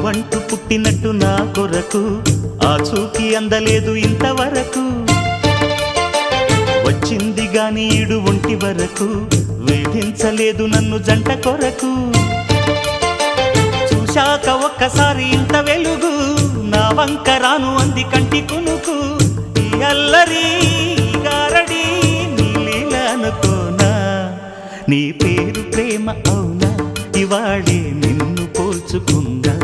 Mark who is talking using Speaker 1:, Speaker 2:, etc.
Speaker 1: నువ్వంటూ పుట్టినట్టు నా కొరకు ఆ చూకి అందలేదు ఇంతవరకు వచ్చింది గాని ఈడు ఒంటి వరకు వేధించలేదు నన్ను జంట కొరకు చూశాక ఒక్కసారి ఇంత వెలుగు నా వంక రాను అంది కంటి కునుకు ఈ అల్లరి గారడి నీ లీల అనుకోనా నీ పేరు ప్రేమ అవునా ఇవాళే నిన్ను పోల్చుకుందా